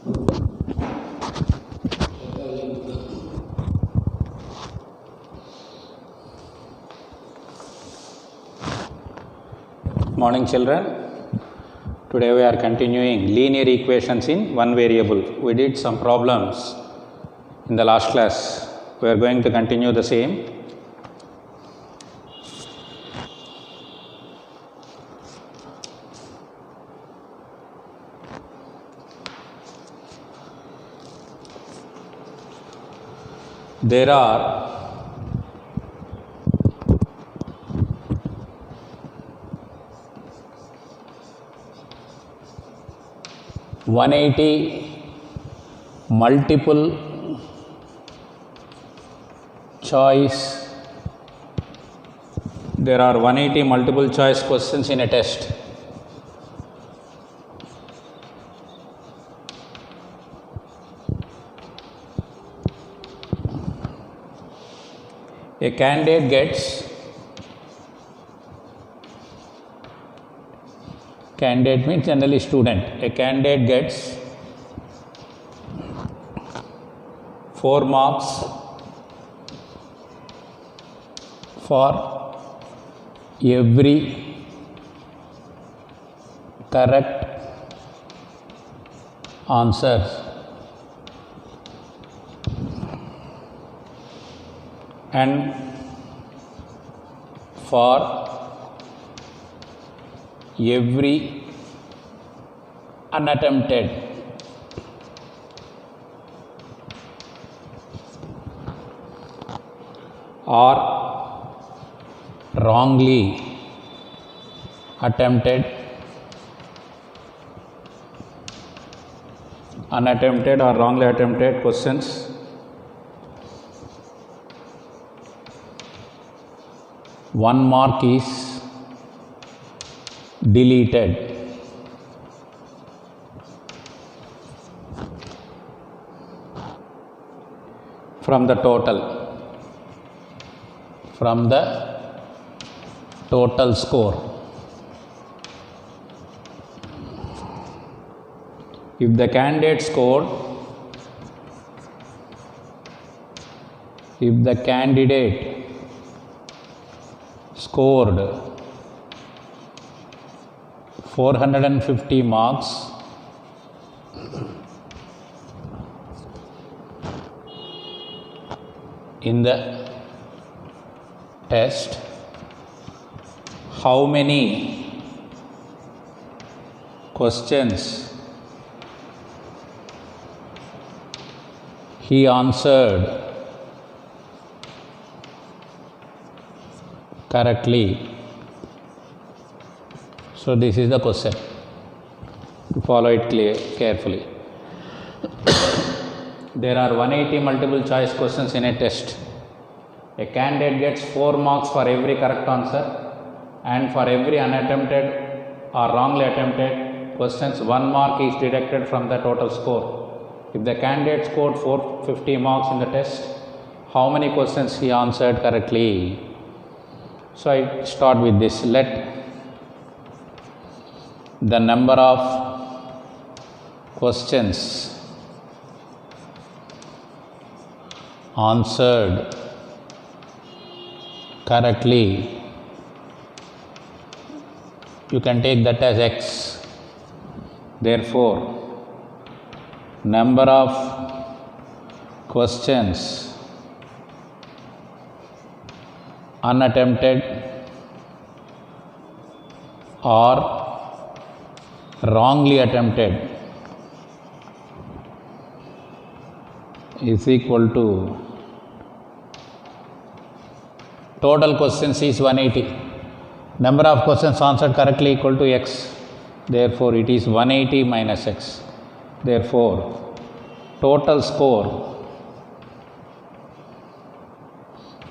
Morning children. Today we are continuing linear equations in one variable. We did some problems in the last class. We are going to continue the same. There are 180 multiple choice. There are 180 multiple choice questions in a test. A candidate gets, candidate means generally student, a candidate gets 4 marks for every correct answer and for every unattempted or wrongly attempted, unattempted or wrongly attempted questions one mark is deleted. From the total score. If the candidate scored 450 marks, in the test, how many questions he answered correctly? So this is the question. Follow it carefully. There are 180 multiple choice questions in a test. A candidate gets 4 marks for every correct answer, and for every unattempted or wrongly attempted questions 1 mark is deducted from the total score. If the candidate scored 450 marks in the test, how many questions he answered correctly? So I start with this. Let the number of questions answered correctly, you can take that as x. Therefore, number of questions unattempted or wrongly attempted is equal to total questions is 180. Number of questions answered correctly equal to x. Therefore, it is 180 minus x. Therefore, total score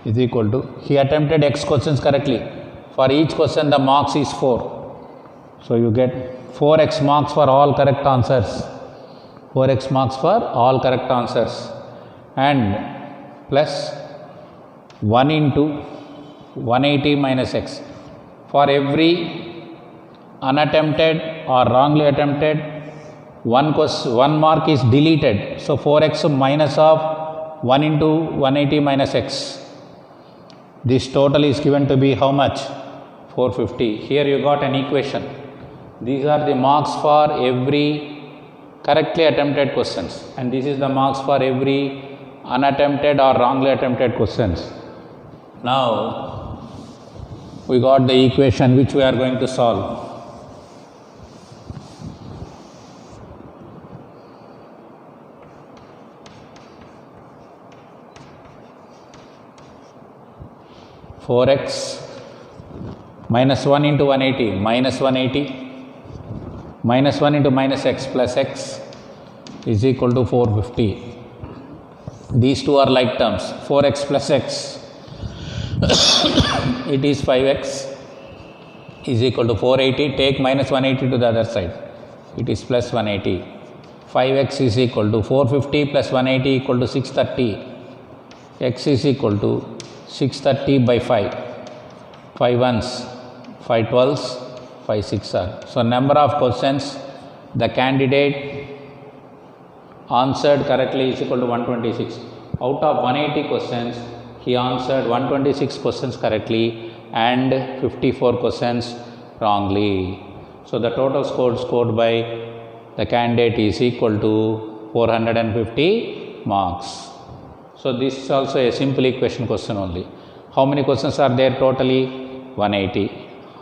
is equal to, he attempted x questions correctly. For each question the marks is 4. So you get 4x marks for all correct answers. 4x marks for all correct answers. And plus 1 into 180 minus x. For every unattempted or wrongly attempted one mark is deleted. So 4x minus of 1 into 180 minus x. This total is given to be how much? 450. Here you got an equation. These are the marks for every correctly attempted questions, and this is the marks for every unattempted or wrongly attempted questions. Now we got the equation which we are going to solve. Four x minus 1 into 180 minus 180 minus 1 into minus x plus x is equal to 450. These two are like terms. 4x plus x it is 5x is equal to 480. Take minus 180 to the other side, it is plus 180. 5x is equal to 450 plus 180 equal to 630. X is equal to 630 by 5. 5 ones, 5 12s, 5 6 are. So number of questions the candidate answered correctly is equal to 126. Out of 180 questions, he answered 126 questions correctly and 54 questions wrongly. So the total score scored by the candidate is equal to 450 marks. So this is also a simple equation question only. How many questions are there totally? 180.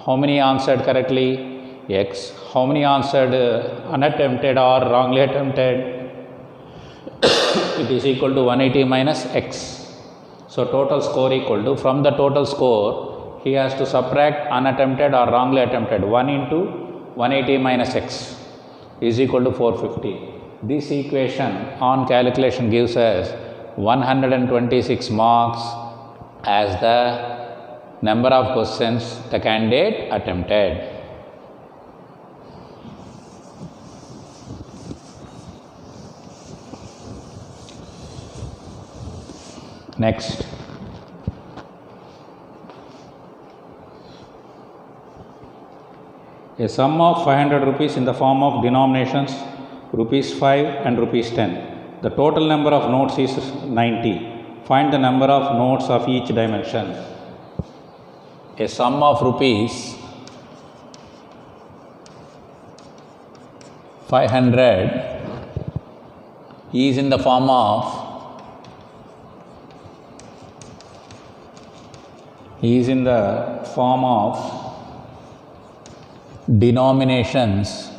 How many answered correctly? X. How many answered unattempted or wrongly attempted? It is equal to 180 minus x. So total score equal to, from the total score, he has to subtract unattempted or wrongly attempted. 1 into 180 minus x is equal to 450. This equation on calculation gives us 126 marks as the number of questions the candidate attempted. Next, a sum of 500 rupees in the form of denominations rupees 5 and rupees 10. The total number of notes is 90. Find the number of notes of each dimension. A sum of rupees 500 is in the form of denominations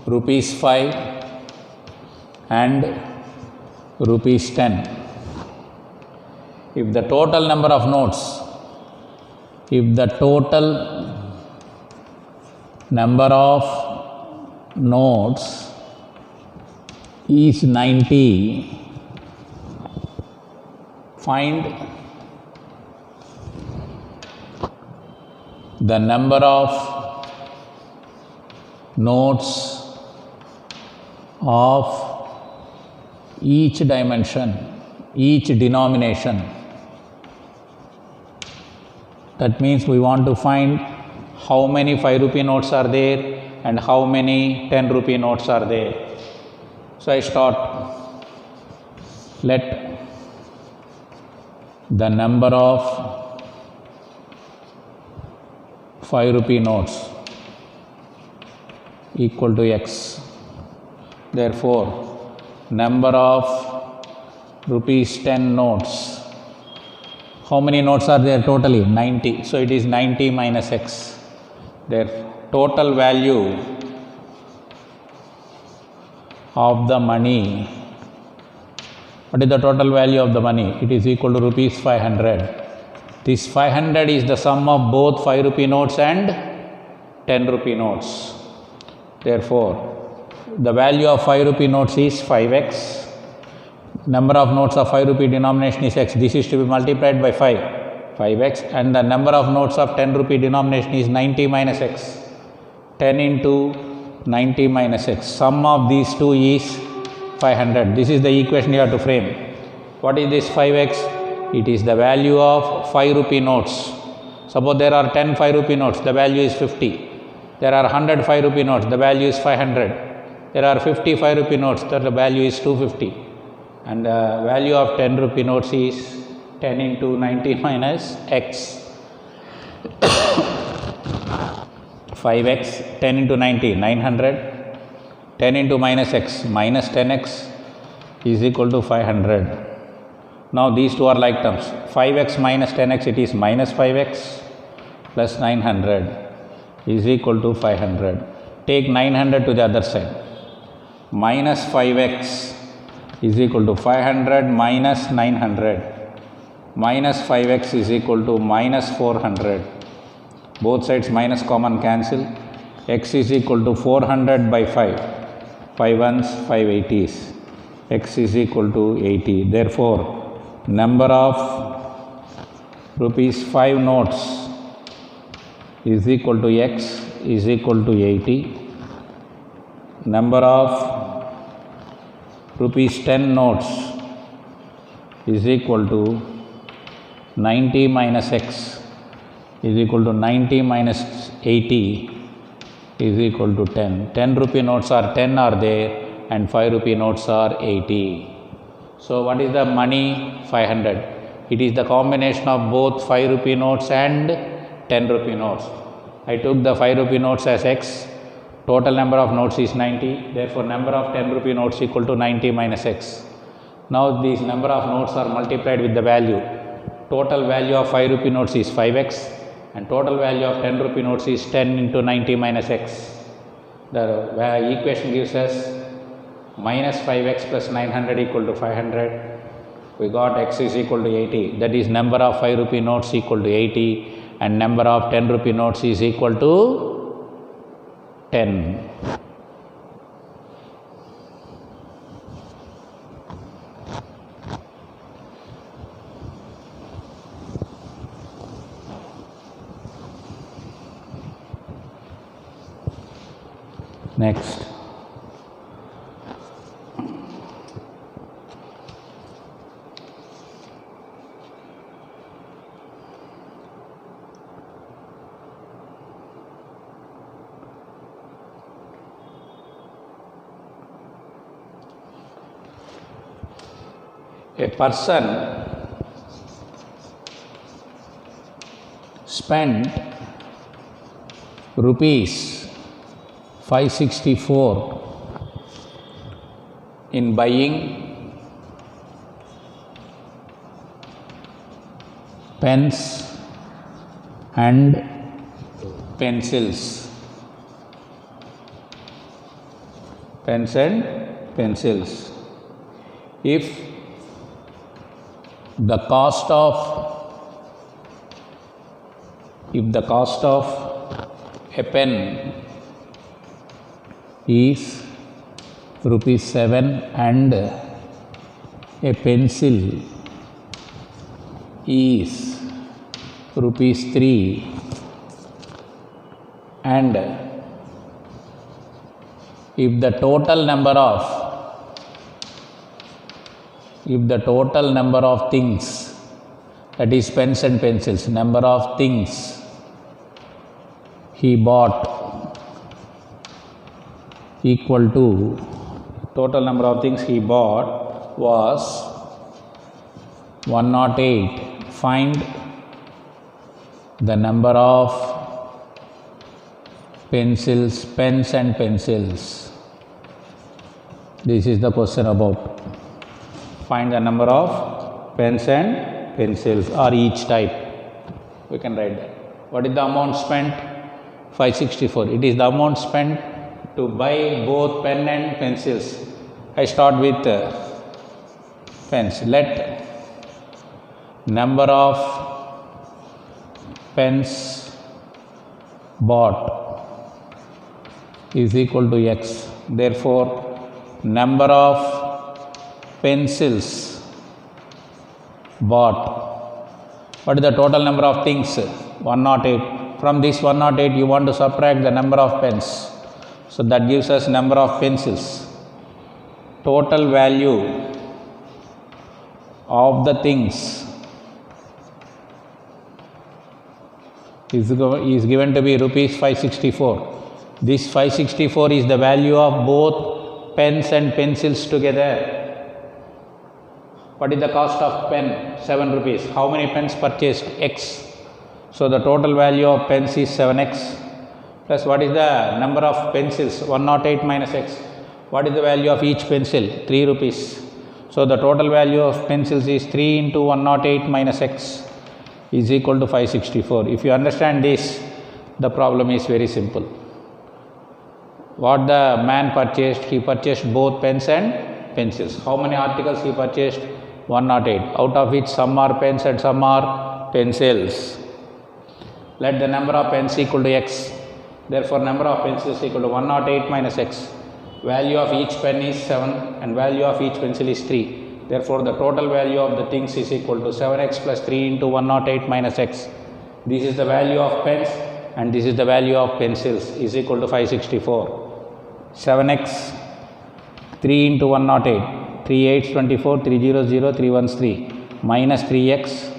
rupees 5 and rupees 10. If the total number of notes, is 90, find the number of notes of each dimension, each denomination. That means we want to find how many 5 rupee notes are there and how many 10 rupee notes are there. So I start. Let the number of 5 rupee notes equal to x. Therefore, number of rupees 10 notes. How many notes are there totally? 90. So it is 90 minus x. Their total value of the money. What is the total value of the money? It is equal to rupees 500. This 500 is the sum of both 5 rupee notes and 10 rupee notes. Therefore, the value of 5 rupee notes is 5x. Number of notes of 5 rupee denomination is x. This is to be multiplied by 5x, and the number of notes of 10 rupee denomination is 90 minus x. 10 into 90 minus x. Sum of these two is 500. This is the equation you have to frame. What is this 5x? It is the value of 5 rupee notes. Suppose there are 10 5 rupee notes, the value is 50. There are 100 5 rupee notes, the value is 500. There are 50 5 rupee notes, the value is 250. And the value of 10 rupee notes is 10 into 90 minus x. 5x, 10 into 90, 900. 10 into minus x, minus 10x is equal to 500. Now these two are like terms. 5x minus 10x, it is minus 5x plus 900 is equal to 500. Take 900 to the other side. Minus 5x is equal to 500 minus 900. Minus 5x is equal to minus 400. Both sides minus common cancel. X is equal to 400 by 5. 5 ones, 5 80s. X is equal to 80. Therefore, number of rupees 5 notes is equal to x is equal to 80. Number of rupees 10 notes is equal to 90 minus x is equal to 90 minus 80 is equal to 10. 10 rupee notes are 10 are there and 5 rupee notes are 80. So what is the money? 500. It is the combination of both 5 rupee notes and 10 rupee notes. I took the 5 rupee notes as x. Total number of notes is 90. Therefore, number of 10 rupee notes equal to 90 minus x. Now these number of notes are multiplied with the value. Total value of 5 rupee notes is 5x and total value of 10 rupee notes is 10 into 90 minus x. The equation gives us minus 5x plus 900 equal to 500. We got x is equal to 80. That is number of 5 rupee notes equal to 80 and number of 10 rupee notes is equal to 10. Next. A person spent rupees 564 in buying pens and pencils. Pens and pencils. If the cost of a pen is rupees 7 and a pencil is rupees 3 and if the total number of things, that is pens and pencils, number of things he bought equal to total number of things he bought was 108. Find the number of pens and pencils. This is the question about. Find the number of pens and pencils or each type. We can write that. What is the amount spent? 564. It is the amount spent to buy both pen and pencils. I start with pens. Let number of pens bought is equal to x. Therefore, number of pencils bought. What is the total number of things? 108. From this 108, you want to subtract the number of pens. So that gives us number of pencils. Total value of the things is given to be rupees 564. This 564 is the value of both pens and pencils together. What is the cost of pen? 7 rupees. How many pens purchased? X. So the total value of pens is 7x. Plus what is the number of pencils? 108 minus x. What is the value of each pencil? 3 rupees. So the total value of pencils is 3 into 108 minus x is equal to 564. If you understand this, the problem is very simple. What the man purchased? He purchased both pens and pencils. How many articles he purchased? 108. Out of which some are pens and some are pencils. Let the number of pens equal to x. Therefore, number of pencils equal to 108 minus x. Value of each pen is 7 and value of each pencil is 3. Therefore, the total value of the things is equal to 7x plus 3 into 108 minus x. This is the value of pens and this is the value of pencils is equal to 564. 7x 3 into 108, 3 8s 24, 3 0 0, 3 1s 3 minus 3x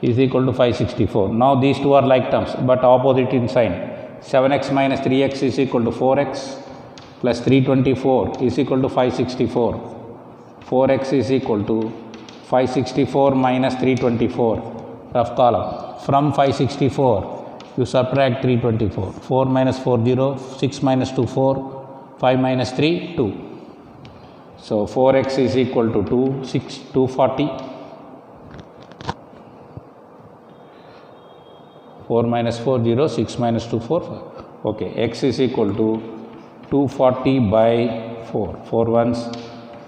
is equal to 564. Now these two are like terms but opposite in sign. 7x minus 3x is equal to 4x plus 324 is equal to 564. 4x is equal to 564 minus 324, rough column. From 564, you subtract 324. 4 minus 4, 0, 6 minus 2, 4, 5 minus 3, 2. So 4x is equal to 240. 4 minus 4, 0, 6 minus 2, 4, 5. Okay, x is equal to 240 by 4. 4 ones,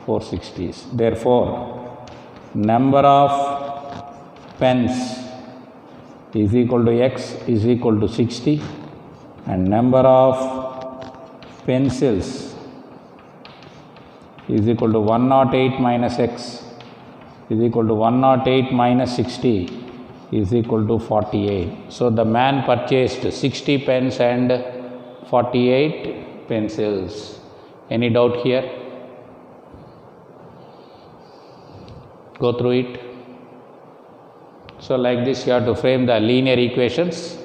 460s. Therefore, number of pens is equal to x is equal to 60 and number of pencils is equal to 108 minus x is equal to 108 minus 60 is equal to 48. So, the man purchased 60 pens and 48 pencils. Any doubt here? Go through it. So, like this you have to frame the linear equations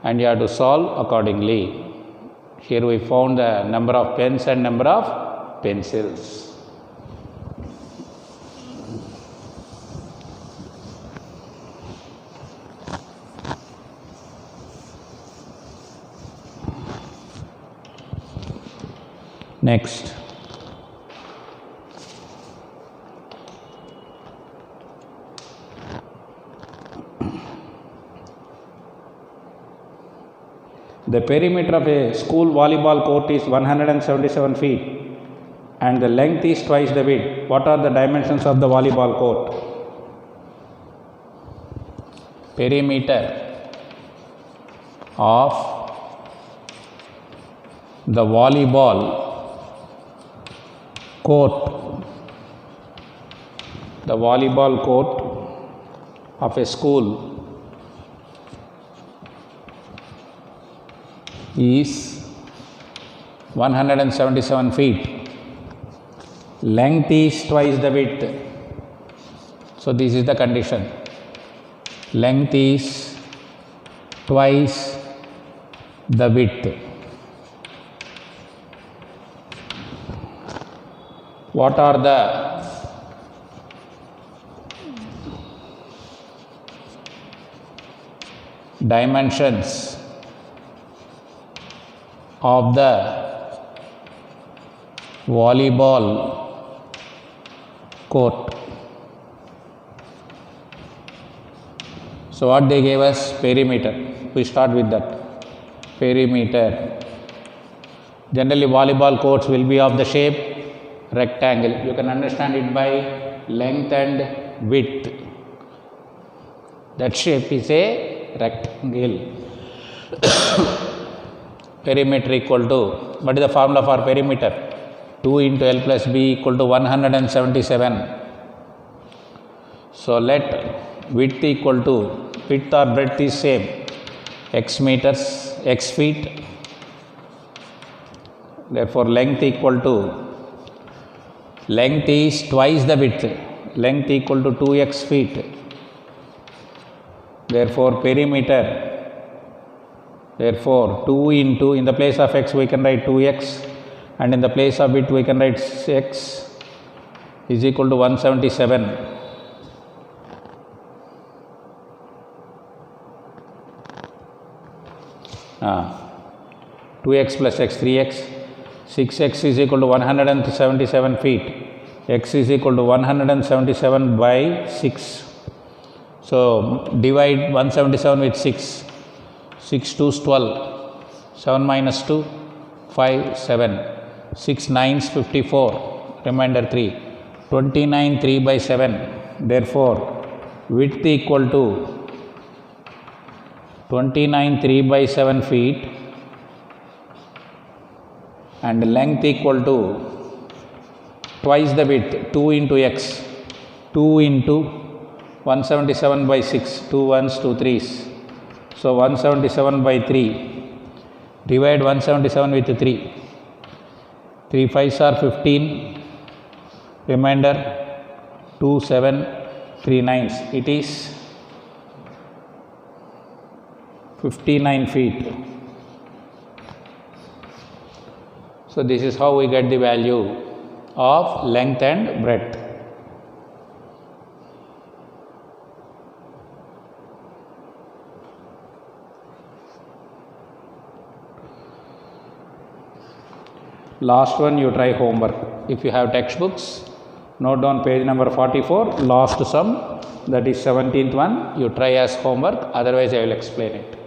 and you have to solve accordingly. Here we found the number of pens and number of pencils. Next, the perimeter of a school volleyball court is 177 feet and the length is twice the width. What are the dimensions of the volleyball court? Perimeter of the volleyball court, the volleyball court of a school is 177 feet. Length is twice the width. So, this is the condition. Length is twice the width. What are the dimensions of the volleyball court? So, what they gave us? Perimeter. We start with that. Perimeter. Generally, volleyball courts will be of the shape rectangle. You can understand it by length and width. That shape is a rectangle. Perimeter equal to, what is the formula for perimeter? 2 into L plus B equal to 177. So, let width equal to, width or breadth is same, x meters, x feet. Therefore, length equal to, length is twice the width, length equal to 2x feet. Therefore, perimeter Therefore, 2 into, in the place of x we can write 2x, and in the place of it we can write x is equal to 177. Ah. 2x plus x, 3x, 6x is equal to 177 feet, x is equal to 177 by 6. So, divide 177 with 6, 6 2 is 12, 7 minus 2, 5, 7, 6 9 54, remainder 3, 29 3 by 7, therefore, width equal to 29 3 by 7 feet and length equal to twice the width, 2 into x, 2 into 177 by 6, 2 ones, 2 threes. So 177 by 3, divide 177 with 3, 3 5s are 15, remainder 2 7, 3 9s, it is 59 feet. So this is how we get the value of length and breadth. Last one you try homework. If you have textbooks, note down page number 44, last sum, that is 17th one, you try as homework, otherwise I will explain it.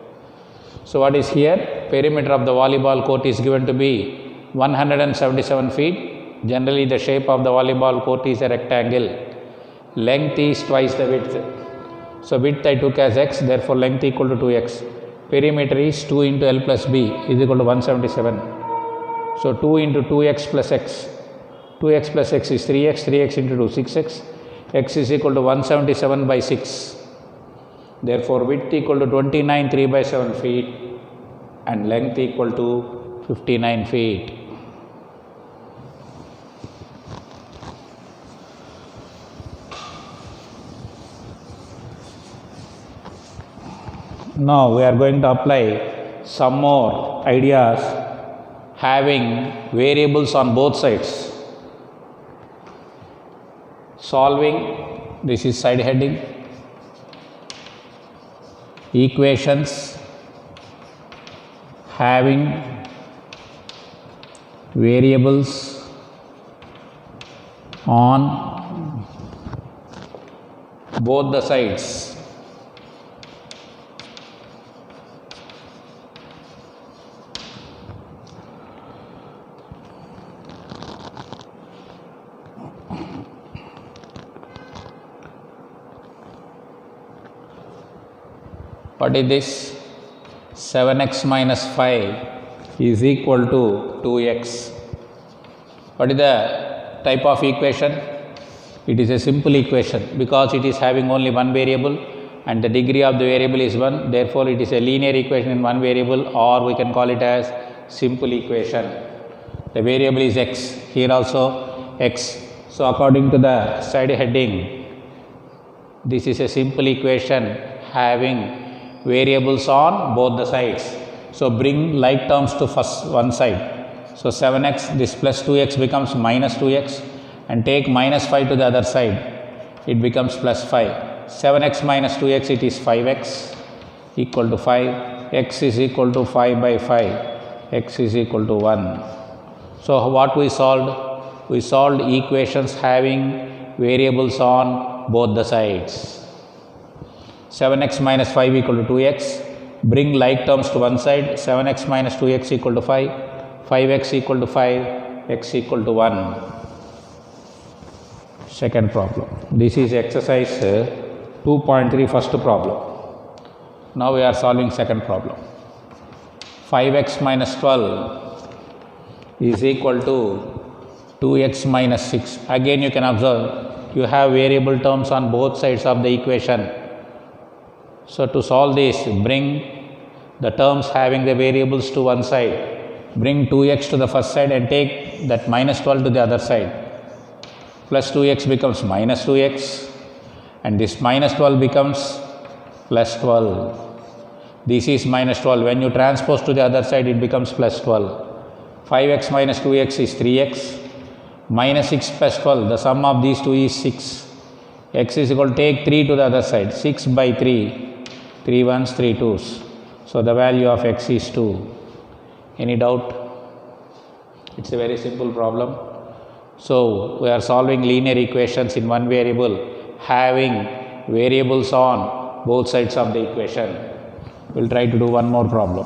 So what is here? Perimeter of the volleyball court is given to be 177 feet. Generally the shape of the volleyball court is a rectangle. Length is twice the width. So width I took as x, therefore length equal to 2x. Perimeter is 2 into L plus B is equal to 177. So 2 into 2x plus x. 2x plus x is 3x, 3x into 2, 6x. X is equal to 177 by 6. Therefore width equal to 29 3 by 7 feet and length equal to 59 feet. Now we are going to apply some more ideas having variables on both sides. Solving, this is side heading, equations having variables on both the sides. What is this? 7x minus 5 is equal to 2x. What is the type of equation? It is a simple equation because it is having only one variable and the degree of the variable is 1. Therefore, it is a linear equation in one variable, or we can call it as simple equation. The variable is x, here also x. So, according to the side heading, this is a simple equation having variables on both the sides. So, bring like terms to first one side. So, 7x, this plus 2x becomes minus 2x, and take minus 5 to the other side, it becomes plus 5. 7x minus 2x, it is 5x equal to 5, x is equal to 5 by 5, x is equal to 1. So, what we solved? We solved equations having variables on both the sides. 7x minus 5 equal to 2x, bring like terms to one side, 7x minus 2x equal to 5, 5x equal to 5, x equal to 1. Second problem. This is exercise 2.3 first problem. Now we are solving second problem. 5x minus 12 is equal to 2x minus 6. Again you can observe, you have variable terms on both sides of the equation. So, to solve this, bring the terms having the variables to one side, bring 2x to the first side and take that minus 12 to the other side. Plus 2x becomes minus 2x and this minus 12 becomes plus 12. This is minus 12. When you transpose to the other side, it becomes plus 12. 5x minus 2x is 3x. Minus 6 plus 12. The sum of these two is 6. X is equal to, take 3 to the other side. 6 by 3. 3 ones, 3 twos. So the value of x is 2. Any doubt? It's a very simple problem. So we are solving linear equations in one variable, having variables on both sides of the equation. We'll try to do one more problem.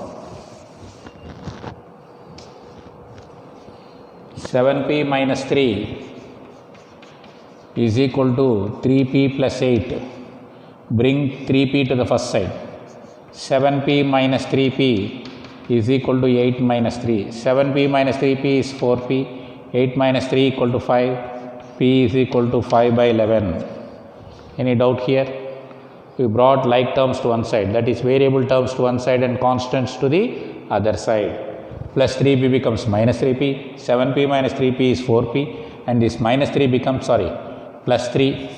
7p minus 3 is equal to 3p plus 8. Bring 3p to the first side. 7p minus 3p is equal to 8 minus 3. 7p minus 3p is 4p. 8 minus 3 equal to 5. P is equal to 5 by 11. Any doubt here? We brought like terms to one side, that is variable terms to one side and constants to the other side. Plus 3p becomes minus 3p. 7p minus 3p is 4p. And this minus 3 becomes, plus 3.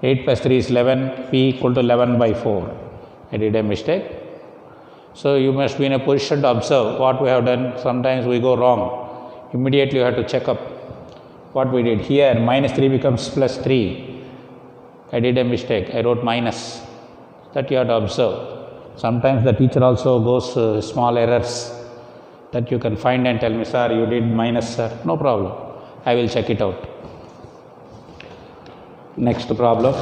8 plus 3 is 11. P equal to 11 by 4. I did a mistake. So you must be in a position to observe what we have done. Sometimes we go wrong. Immediately you have to check up what we did. Here minus 3 becomes plus 3. I did a mistake. I wrote minus. That you have to observe. Sometimes the teacher also goes small errors that you can find and tell me, sir, you did minus, sir. No problem. I will check it out. Next problem.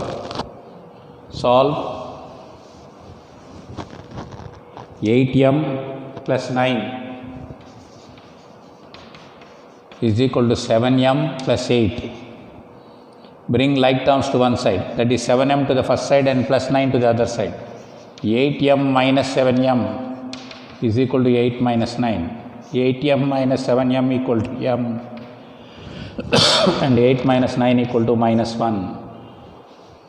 Solve 8m plus 9 is equal to 7m plus 8. Bring like terms to one side, that is 7m to the first side and plus 9 to the other side. 8m minus 7m is equal to 8 minus 9. 8m minus 7m equal to m and 8 minus 9 equal to minus 1.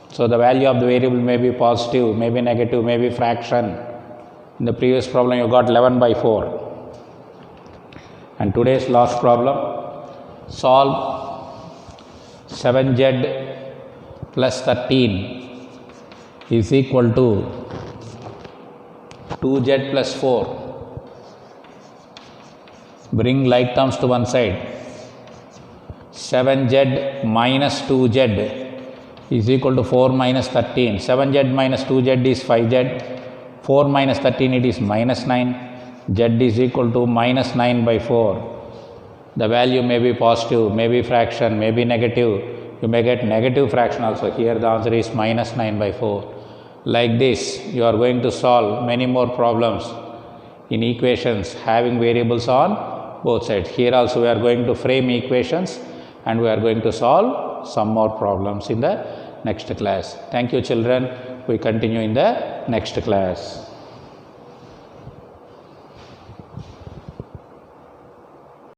So the value of the variable may be positive, may be negative, may be fraction. In the previous problem you got 11 by 4. And today's last problem, solve 7z plus 13 is equal to 2z plus 4. Bring like terms to one side. 7z minus 2z is equal to 4 minus 13. 7z minus 2z is 5z. 4 minus 13 it is minus 9. Z is equal to minus 9 by 4. The value may be positive, may be fraction, may be negative. You may get negative fraction also. Here the answer is minus 9 by 4. Like this, you are going to solve many more problems in equations having variables on both sides. Here also we are going to frame equations and we are going to solve some more problems in the next class. Thank you, children. We continue in the next class.